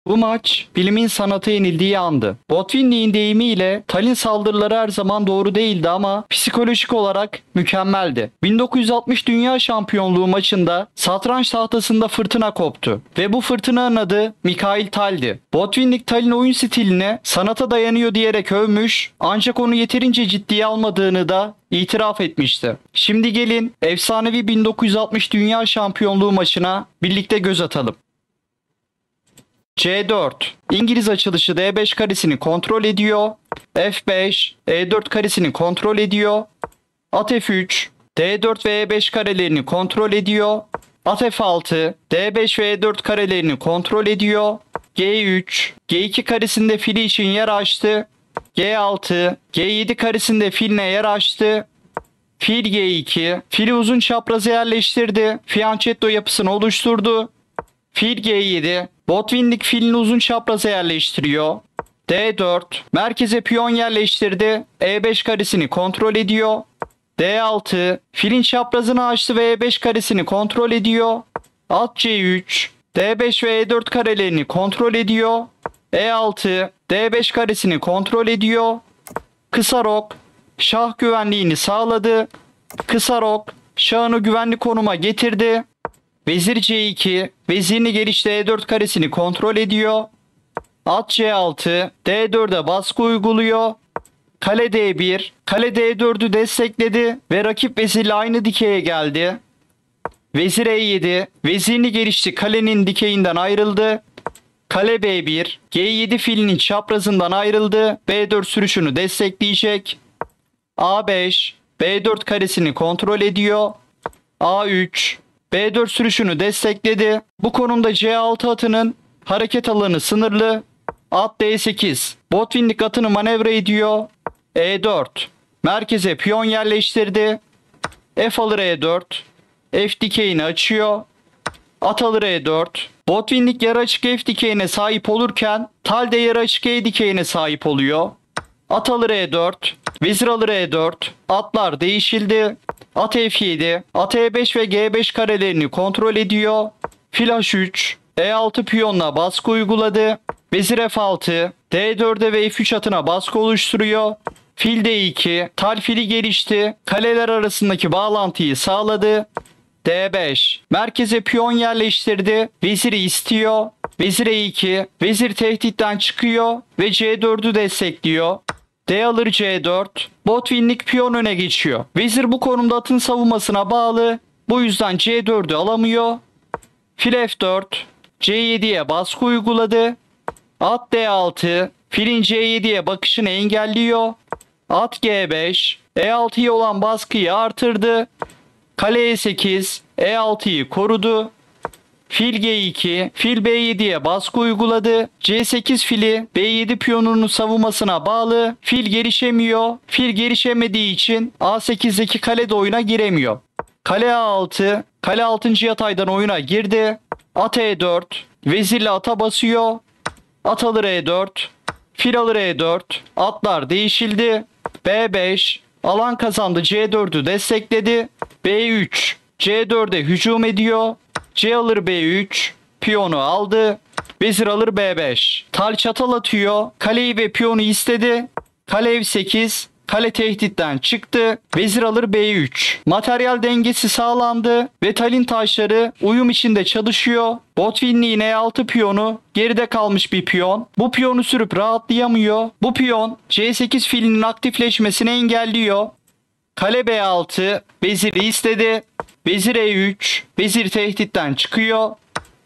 Bu maç bilimin sanata yenildiği andı. Botvinnik'in deyimiyle Tal'in saldırıları her zaman doğru değildi ama psikolojik olarak mükemmeldi. 1960 Dünya Şampiyonluğu maçında satranç tahtasında fırtına koptu ve bu fırtınanın adı Mikhail Tal'di. Botvinnik Tal'in oyun stilini sanata dayanıyor diyerek övmüş ancak onu yeterince ciddiye almadığını da itiraf etmişti. Şimdi gelin efsanevi 1960 Dünya Şampiyonluğu maçına birlikte göz atalım. C4. İngiliz açılışı D5 karesini kontrol ediyor. F5, E4 karesini kontrol ediyor. At F3, D4 ve E5 karelerini kontrol ediyor. At F6, D5 ve E4 karelerini kontrol ediyor. G3, G2 karesinde fili için yer açtı. G6, G7 karesinde filine yer açtı. Fil G2, fili uzun çapraza yerleştirdi. Fianchetto yapısını oluşturdu. Fil G7, Botvinnik filini uzun çapraza yerleştiriyor. D4, merkeze piyon yerleştirdi. E5 karesini kontrol ediyor. D6, filin çaprazını açtı ve E5 karesini kontrol ediyor. At C3, D5 ve E4 karelerini kontrol ediyor. E6, D5 karesini kontrol ediyor. Kısa rok, şah güvenliğini sağladı. Kısa rok, şahını güvenli konuma getirdi. Vezir C2, vezirini gelişte E4 karesini kontrol ediyor. At C6, D4'e baskı uyguluyor. Kale D1, kale D4'ü destekledi ve rakip vezirle aynı dikeye geldi. Vezir E7, vezirini gelişti kalenin dikeyinden ayrıldı. Kale B1, G7 filinin çaprazından ayrıldı. B4 sürüşünü destekleyecek. A5, B4 karesini kontrol ediyor. A3, B4 sürüşünü destekledi. Bu konumda C6 atının hareket alanı sınırlı. At D8, Botvinnik atını manevra ediyor. E4, merkeze piyon yerleştirdi. F alır E4, F dikeyini açıyor. At alır E4, Botvinnik yarı açık F dikeyine sahip olurken Tal de yarı açık E dikeyine sahip oluyor. At alır E4, vezir alır E4, atlar değişildi. At F7, at E5 ve G5 karelerini kontrol ediyor. Fil H3, E6 piyonla baskı uyguladı. Vezir F6, D4'e ve F3 atına baskı oluşturuyor. Fil D2, tal fili gelişti. Kaleler arasındaki bağlantıyı sağladı. D5, merkeze piyon yerleştirdi. Veziri istiyor. Vezir E2, vezir tehditten çıkıyor ve C4'ü destekliyor. D alır C4, Botvinnik piyon öne geçiyor. Vezir bu konumda atın savunmasına bağlı. Bu yüzden C4'ü alamıyor. Fil F4, C7'ye baskı uyguladı. At D6, filin C7'ye bakışını engelliyor. At G5, E6'ya olan baskıyı artırdı. Kale E8, E6'yı korudu. Fil G2, fil B7'ye baskı uyguladı. C8 fili B7 piyonunun savunmasına bağlı. Fil gelişemiyor. Fil gelişemediği için A8'deki kale de oyuna giremiyor. Kale A6, kale 6. yataydan oyuna girdi. At E4, vezirle ata basıyor. At alır E4, fil alır E4, atlar değişildi. B5, alan kazandı, C4'ü destekledi. B3, C4'e hücum ediyor. C alır B3, piyonu aldı. Vezir alır B5. Tal çatal atıyor. Kaleyi ve piyonu istedi. Kale F8, kale tehditten çıktı. Vezir alır B3. Materyal dengesi sağlandı ve talin taşları uyum içinde çalışıyor. Botvinnik'in E6 piyonu geride kalmış bir piyon. Bu piyonu sürüp rahatlayamıyor. Bu piyon C8 filinin aktifleşmesini engelliyor. Kale B6, veziri istedi. Vezir E3, vezir tehditten çıkıyor.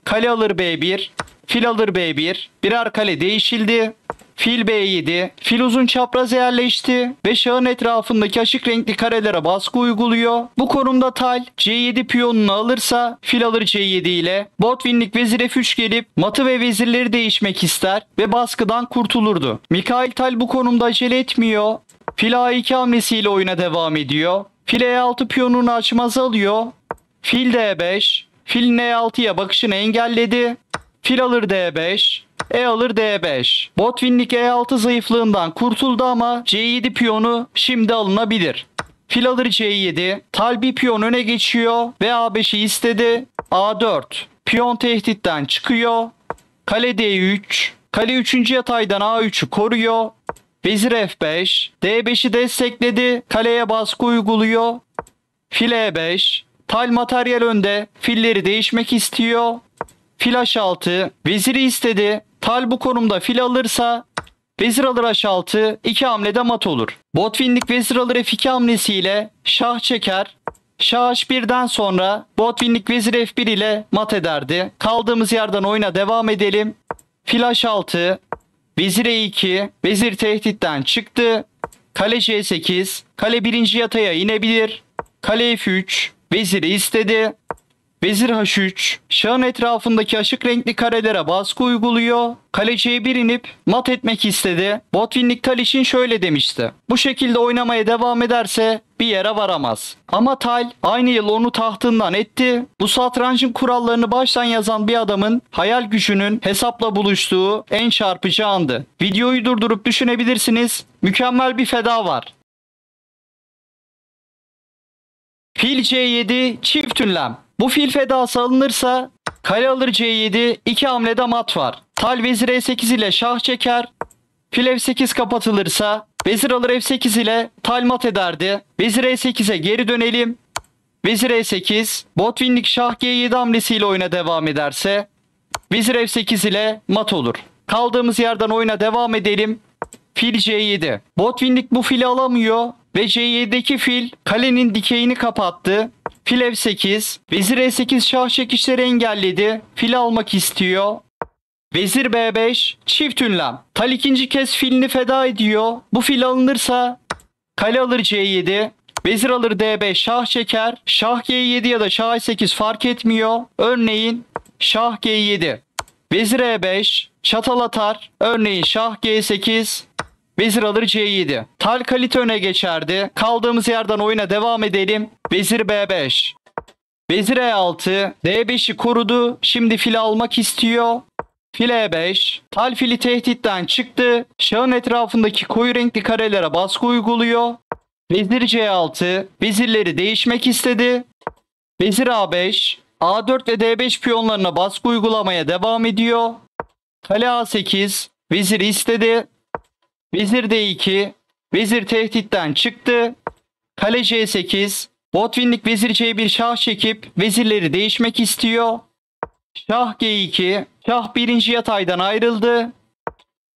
Kale alır B1, fil alır B1, birer kale değişildi. Fil B7, fil uzun çapraza yerleşti ve şahın etrafındaki açık renkli karelere baskı uyguluyor. Bu konumda tal C7 piyonunu alırsa fil alır C7 ile Botvinnik vezir F3 gelip matı ve vezirleri değişmek ister ve baskıdan kurtulurdu. Mikhail Tal bu konumda acele etmiyor. Fil A2 hamlesiyle oyuna devam ediyor. Fil E6 piyonunu açmaz alıyor. Fil D5, fil E6'ya bakışını engelledi. Fil alır D5, E alır D5. Botvinnik E6 zayıflığından kurtuldu ama C7 piyonu şimdi alınabilir. Fil alır C7, tal bir piyon öne geçiyor ve A5'i istedi. A4, piyon tehditten çıkıyor. Kale D3. Kale 3. yataydan A3'ü koruyor. Vezir F5. D5'i destekledi. Kaleye baskı uyguluyor. Fil E5. Tal materyal önde. Filleri değişmek istiyor. Fil H6. Veziri istedi. Tal bu konumda fil alırsa vezir alır H6. 2 hamlede mat olur. Botvinnik vezir alır F2 hamlesiyle şah çeker. Şah H1'den sonra Botvinnik vezir F1 ile mat ederdi. Kaldığımız yerden oyuna devam edelim. Fil H6. Vezir E2. Vezir tehditten çıktı. Kale C8. Kale 1. yataya inebilir. Kale F3. Veziri istedi. Vezir H3. Şahın etrafındaki açık renkli karelere baskı uyguluyor. Kale C1 inip mat etmek istedi. Botvinnik Tal için şöyle demişti: bu şekilde oynamaya devam ederse bir yere varamaz. Ama Tal aynı yıl onu tahtından etti. Bu satrancın kurallarını baştan yazan bir adamın hayal gücünün hesapla buluştuğu en çarpıcı andı. Videoyu durdurup düşünebilirsiniz. Mükemmel bir feda var. Fil C7 çift ünlem. Bu fil fedası alınırsa kale alır C7, 2 hamlede mat var. Tal vezir E8 ile şah çeker. Fil F8 kapatılırsa vezir alır F8 ile tal mat ederdi. Vezir E8'e geri dönelim. Vezir E8, Botvinnik şah G7 hamlesiyle oyuna devam ederse vezir F8 ile mat olur. Kaldığımız yerden oyuna devam edelim. Fil C7. Botvinnik bu fili alamıyor ve C7'deki fil kalenin dikeyini kapattı. Fil F8. Vezir E8 şah çekişleri engelledi. Fil almak istiyor. Vezir B5 çift ünlem. Tal ikinci kez filini feda ediyor. Bu fil alınırsa kale alır C7. Vezir alır D5 şah çeker. Şah G7 ya da şah E8 fark etmiyor. Örneğin şah G7. Vezir E5 çatal atar. Örneğin şah G8. Vezir alır C7. Tal kalite öne geçerdi. Kaldığımız yerden oyuna devam edelim. Vezir B5. Vezir E6. D5'i korudu. Şimdi fili almak istiyor. Fil E5. Tal fili tehditten çıktı. Şahın etrafındaki koyu renkli karelere baskı uyguluyor. Vezir C6. Vezirleri değişmek istedi. Vezir A5. A4 ve D5 piyonlarına baskı uygulamaya devam ediyor. Kale A8. Vezir istedi. Vezir D2. Vezir tehditten çıktı. Kale C8. Botvinnik vezir C1 şah çekip vezirleri değişmek istiyor. Şah G2. Şah 1. yataydan ayrıldı.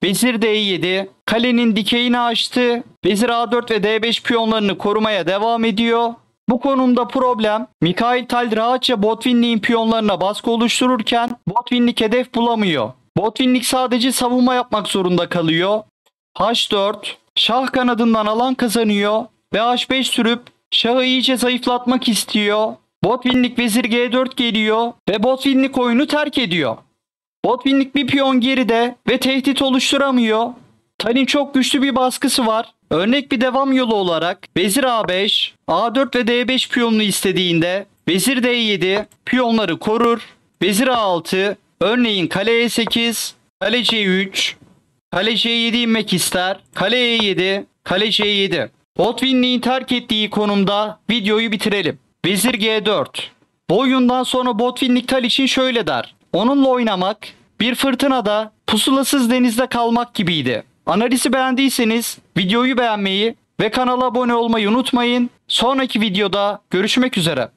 Vezir D7. Kalenin dikeyini açtı. Vezir A4 ve D5 piyonlarını korumaya devam ediyor. Bu konumda problem, Mikhail Tal rahatça Botvinnik'in piyonlarına baskı oluştururken Botvinnik hedef bulamıyor. Botvinnik sadece savunma yapmak zorunda kalıyor. H4. Şah kanadından alan kazanıyor ve H5 sürüp şahı iyice zayıflatmak istiyor. Botvinnik vezir G4 geliyor ve Botvinnik oyunu terk ediyor. Botvinnik bir piyon geride ve tehdit oluşturamıyor. Tal'in çok güçlü bir baskısı var. Örnek bir devam yolu olarak vezir A5, A4 ve D5 piyonunu istediğinde vezir D7 piyonları korur. Vezir A6, örneğin kale E8, kale C3, kale C7 inmek ister. Kale E7, kale C7. Botvinnik'in terk ettiği konumda videoyu bitirelim. Vezir G4. Bu oyundan sonra Botvinnik Tal için şöyle der: onunla oynamak bir fırtınada pusulasız denizde kalmak gibiydi. Analizi beğendiyseniz videoyu beğenmeyi ve kanala abone olmayı unutmayın. Sonraki videoda görüşmek üzere.